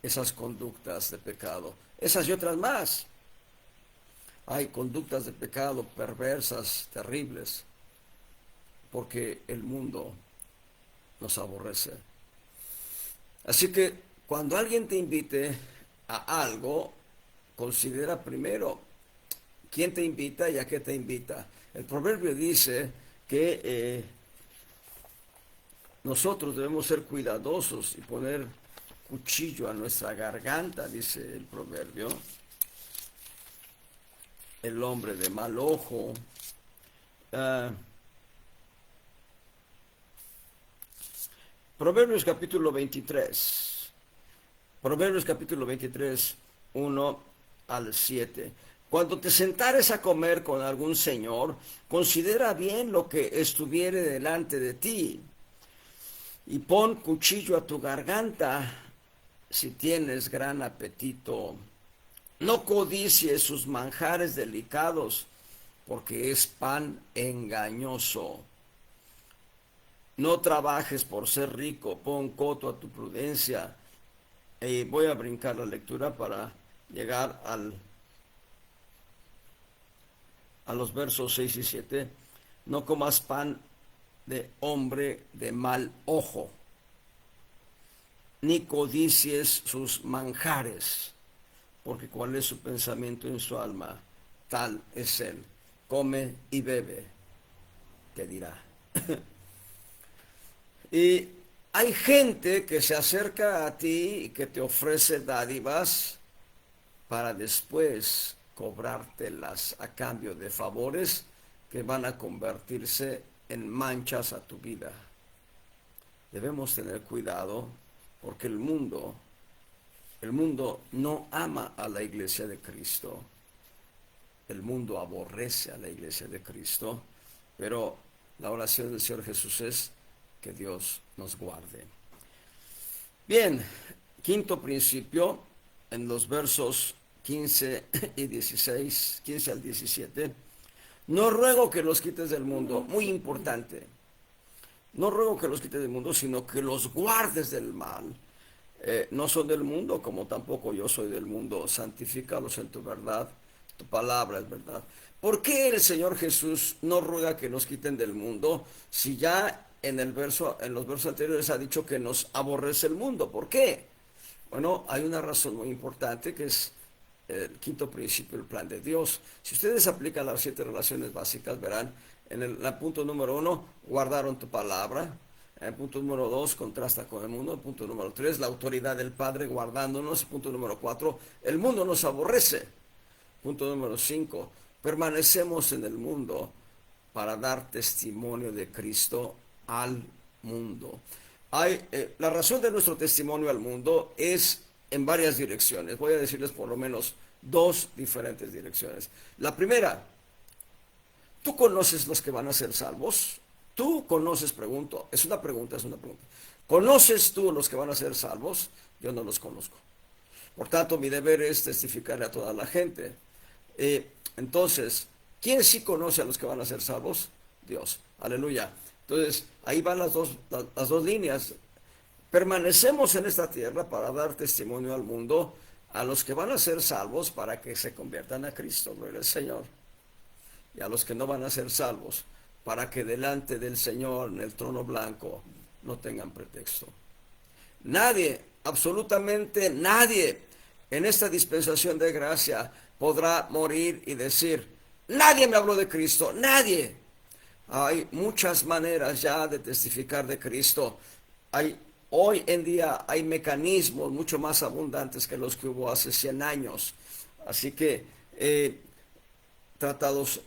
esas conductas de pecado. Esas y otras más. Hay conductas de pecado perversas, terribles, porque el mundo nos aborrece. Así que cuando alguien te invite a algo, considera primero quién te invita y a qué te invita. El proverbio dice que nosotros debemos ser cuidadosos y poner cuchillo a nuestra garganta, dice el proverbio. El hombre de mal ojo. Proverbios capítulo 23. Proverbios capítulo 23, 1 al 7. Cuando te sentares a comer con algún señor, considera bien lo que estuviere delante de ti, y pon cuchillo a tu garganta si tienes gran apetito. No codicies sus manjares delicados, porque es pan engañoso. No trabajes por ser rico, pon coto a tu prudencia. Voy a brincar la lectura para llegar a los versos 6 y 7. No comas pan de hombre de mal ojo, ni codicies sus manjares, porque cuál es su pensamiento en su alma, tal es él. Come y bebe, te dirá. Y hay gente que se acerca a ti y que te ofrece dádivas para después cobrártelas a cambio de favores que van a convertirse en manchas a tu vida. Debemos tener cuidado porque el mundo no ama a la iglesia de Cristo. El mundo aborrece a la iglesia de Cristo, pero la oración del Señor Jesús es que Dios nos guarde. Bien, quinto principio, en los versos 15 y 16, 15 al 17. No ruego que los quites del mundo, muy importante. No ruego que los quites del mundo, sino que los guardes del mal. No son del mundo, como tampoco yo soy del mundo. Santifícalos en tu verdad, tu palabra es verdad. ¿Por qué el Señor Jesús no ruega que nos quiten del mundo si ya en los versos anteriores ha dicho que nos aborrece el mundo? ¿Por qué? Bueno, hay una razón muy importante que es el quinto principio, el plan de Dios. Si ustedes aplican las 7 relaciones básicas, verán, en el punto número 1, guardaron tu palabra. En el punto número 2, contrasta con el mundo. El punto número 3, la autoridad del Padre guardándonos. El punto número 4, el mundo nos aborrece. Punto número 5, permanecemos en el mundo para dar testimonio de Cristo al mundo. La razón de nuestro testimonio al mundo es en varias direcciones. Voy a decirles por lo menos 2 diferentes direcciones. La primera, ¿tú conoces los que van a ser salvos? ¿Tú conoces? Pregunto. Es una pregunta. ¿Conoces tú los que van a ser salvos? Yo no los conozco. Por tanto, mi deber es testificarle a toda la gente. Entonces, ¿quién sí conoce a los que van a ser salvos? Dios. Aleluya. Entonces, ahí van las dos líneas. Permanecemos en esta tierra para dar testimonio al mundo, a los que van a ser salvos para que se conviertan a Cristo, gloria al Señor. Y a los que no van a ser salvos, para que delante del Señor en el trono blanco no tengan pretexto. Nadie, absolutamente nadie, en esta dispensación de gracia podrá morir y decir, nadie me habló de Cristo, nadie. Hay muchas maneras ya de testificar de Cristo. Hoy en día hay mecanismos mucho más abundantes que los que hubo hace 100 años. Así que tratados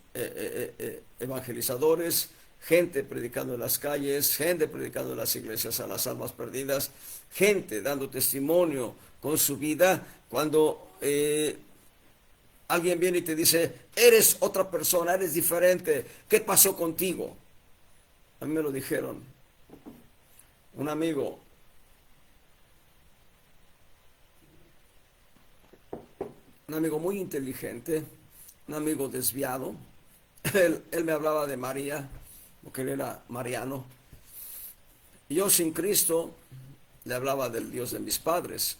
evangelizadores, gente predicando en las calles, gente predicando en las iglesias a las almas perdidas, gente dando testimonio con su vida. Cuando alguien viene y te dice, eres otra persona, eres diferente, ¿qué pasó contigo? A mí me lo dijeron. Un amigo muy inteligente, un amigo desviado. Él me hablaba de María, porque él era mariano. Y yo sin Cristo le hablaba del Dios de mis padres.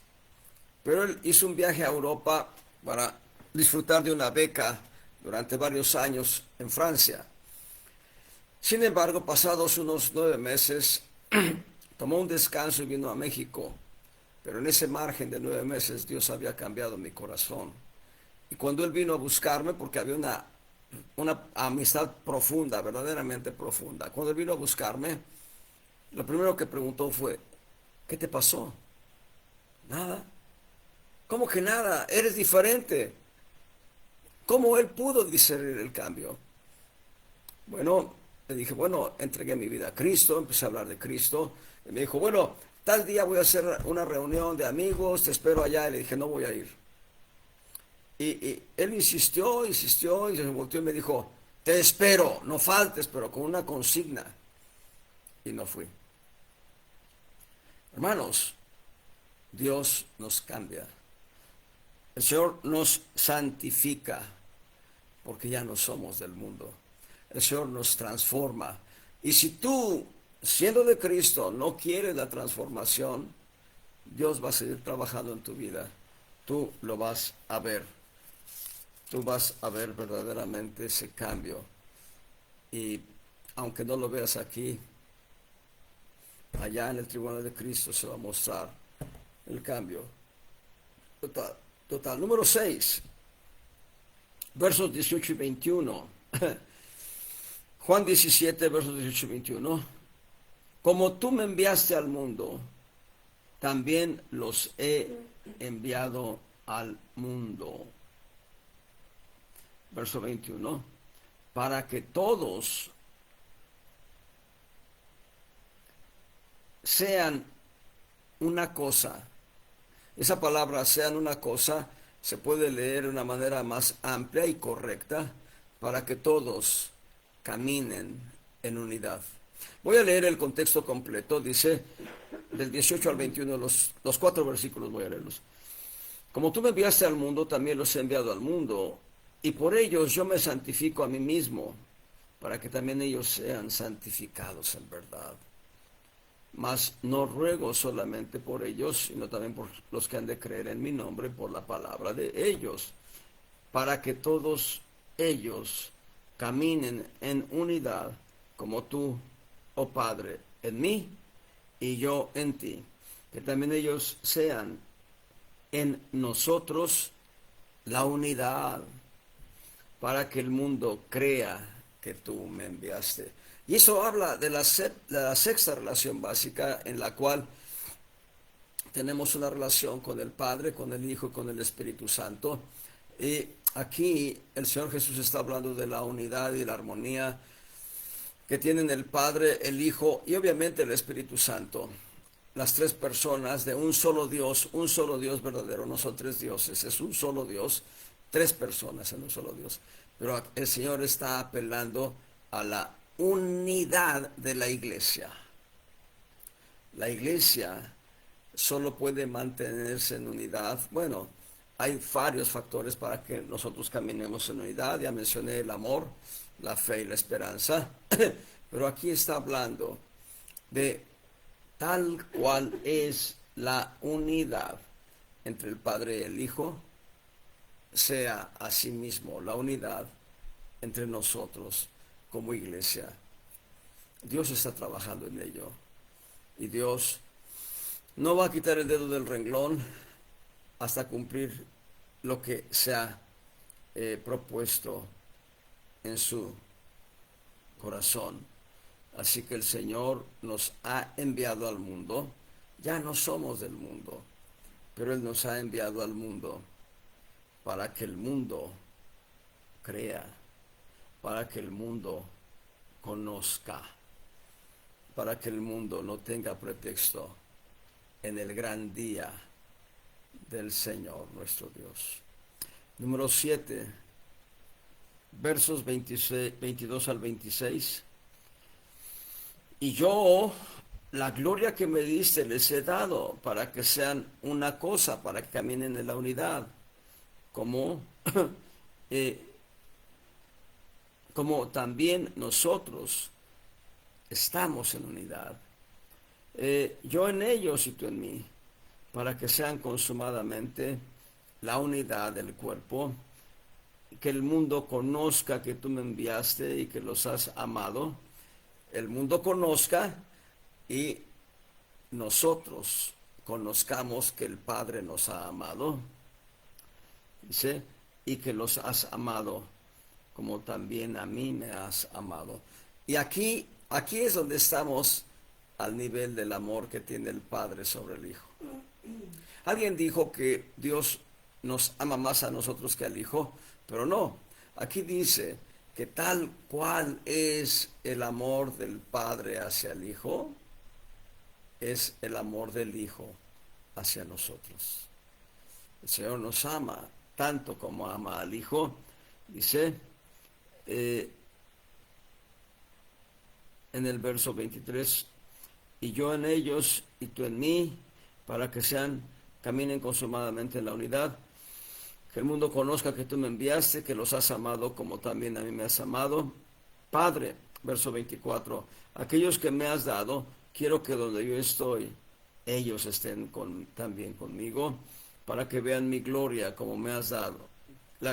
Pero él hizo un viaje a Europa para disfrutar de una beca durante varios años en Francia. Sin embargo, pasados unos 9 meses, tomó un descanso y vino a México. Pero en ese margen de 9 meses Dios había cambiado mi corazón. Y cuando él vino a buscarme, porque había una amistad profunda, verdaderamente profunda. Cuando él vino a buscarme, lo primero que preguntó fue, ¿qué te pasó? Nada. ¿Cómo que nada? Eres diferente. ¿Cómo él pudo discernir el cambio? Bueno, le dije, bueno, entregué mi vida a Cristo, empecé a hablar de Cristo. Y me dijo, bueno, tal día voy a hacer una reunión de amigos, te espero allá. Y le dije, no voy a ir. Y él insistió y se volteó y me dijo, te espero, no faltes, pero con una consigna. Y no fui. Hermanos, Dios nos cambia. El Señor nos santifica, porque ya no somos del mundo. El Señor nos transforma. Y si tú, siendo de Cristo, no quieres la transformación, Dios va a seguir trabajando en tu vida. Tú lo vas a ver. Tú vas a ver verdaderamente ese cambio. Y aunque no lo veas aquí, allá en el tribunal de Cristo se va a mostrar el cambio. Total. Número 6, versos 18 y 21. Juan 17, versos 18 y 21. Como tú me enviaste al mundo, también los he enviado al mundo. Verso 21. Para que todos sean una cosa. Esa palabra sean una cosa se puede leer de una manera más amplia y correcta, para que todos caminen en unidad. Voy a leer el contexto completo, dice del 18 al 21, los 4 versículos voy a leerlos. Como tú me enviaste al mundo, también los he enviado al mundo, y por ellos yo me santifico a mí mismo, para que también ellos sean santificados en verdad. Mas no ruego solamente por ellos, sino también por los que han de creer en mi nombre por la palabra de ellos, para que todos ellos caminen en unidad, como tú, oh Padre, en mí y yo en ti, que también ellos sean en nosotros la unidad, para que el mundo crea que tú me enviaste. Y eso habla de la sexta relación básica, en la cual tenemos una relación con el Padre, con el Hijo y con el Espíritu Santo. Y aquí el Señor Jesús está hablando de la unidad y la armonía que tienen el Padre, el Hijo y obviamente el Espíritu Santo. Las 3 personas de un solo Dios verdadero, no son 3 dioses, es un solo Dios, 3 personas en un solo Dios. Pero el Señor está apelando a la unidad de la iglesia. La iglesia solo puede mantenerse en unidad. Bueno, hay varios factores para que nosotros caminemos en unidad. Ya mencioné el amor, la fe y la esperanza. Pero aquí está hablando de tal cual es la unidad entre el Padre y el Hijo, sea asimismo la unidad entre nosotros como iglesia. Dios está trabajando en ello. Y Dios no va a quitar el dedo del renglón hasta cumplir lo que se ha propuesto en su corazón. Así que el Señor nos ha enviado al mundo. Ya no somos del mundo, pero Él nos ha enviado al mundo para que el mundo crea, para que el mundo conozca, para que el mundo no tenga pretexto en el gran día del Señor nuestro Dios. Número 7, versos 22 al 26. Y yo, la gloria que me diste les he dado para que sean una cosa, para que caminen en la unidad, como, como también nosotros estamos en unidad. Yo en ellos y tú en mí, para que sean consumadamente la unidad del cuerpo, que el mundo conozca que tú me enviaste y que los has amado. El mundo conozca y nosotros conozcamos que el Padre nos ha amado, dice, y que los has amado como también a mí me has amado. Y aquí es donde estamos al nivel del amor que tiene el Padre sobre el Hijo. Alguien dijo que Dios nos ama más a nosotros que al Hijo, pero no. Aquí dice que tal cual es el amor del Padre hacia el Hijo, es el amor del Hijo hacia nosotros. El Señor nos ama tanto como ama al Hijo, dice en el verso 23, y yo en ellos y tú en mí, para que caminen consumadamente en la unidad, que el mundo conozca que tú me enviaste, que los has amado como también a mí me has amado. Padre, verso 24, aquellos que me has dado, quiero que donde yo estoy, ellos estén también conmigo, para que vean mi gloria como me has dado,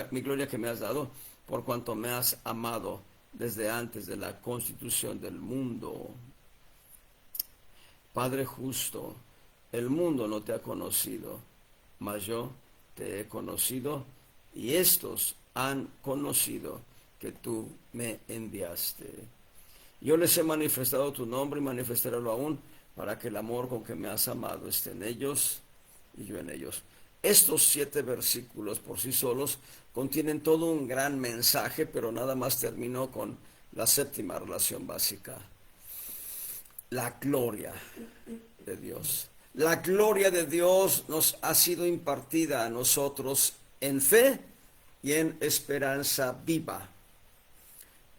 mi gloria que me has dado, por cuanto me has amado desde antes de la constitución del mundo. Padre justo, el mundo no te ha conocido, mas yo te he conocido, y estos han conocido que tú me enviaste. Yo les he manifestado tu nombre y manifestarlo aún, para que el amor con que me has amado esté en ellos y yo en ellos. Estos 7 versículos por sí solos contienen todo un gran mensaje, pero nada más termino con la 7ª relación básica. La gloria de Dios. La gloria de Dios nos ha sido impartida a nosotros en fe y en esperanza viva.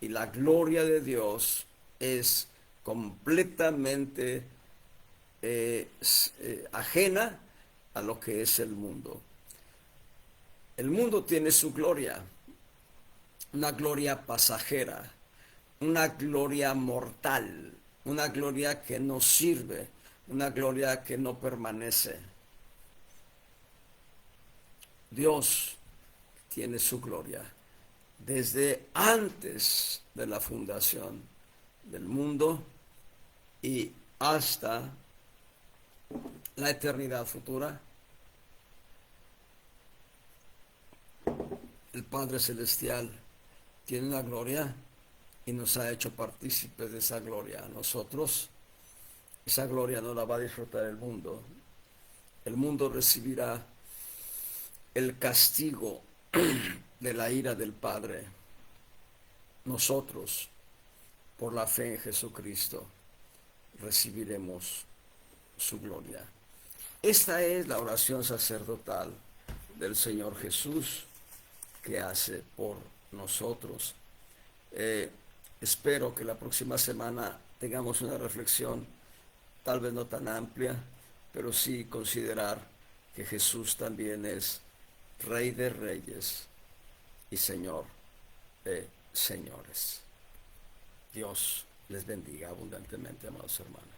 Y la gloria de Dios es completamente ajena a lo que es el mundo. El mundo tiene su gloria, una gloria pasajera, una gloria mortal, una gloria que no sirve, una gloria que no permanece. Dios tiene su gloria desde antes de la fundación del mundo y hasta la eternidad futura. El Padre Celestial tiene una gloria y nos ha hecho partícipes de esa gloria a nosotros. Esa gloria no la va a disfrutar el mundo. El mundo recibirá el castigo de la ira del Padre. Nosotros, por la fe en Jesucristo, recibiremos su gloria. Esta es la oración sacerdotal del Señor Jesús que hace por nosotros. Espero que la próxima semana tengamos una reflexión, tal vez no tan amplia, pero sí considerar que Jesús también es Rey de Reyes y Señor de Señores. Dios les bendiga abundantemente, amados hermanos.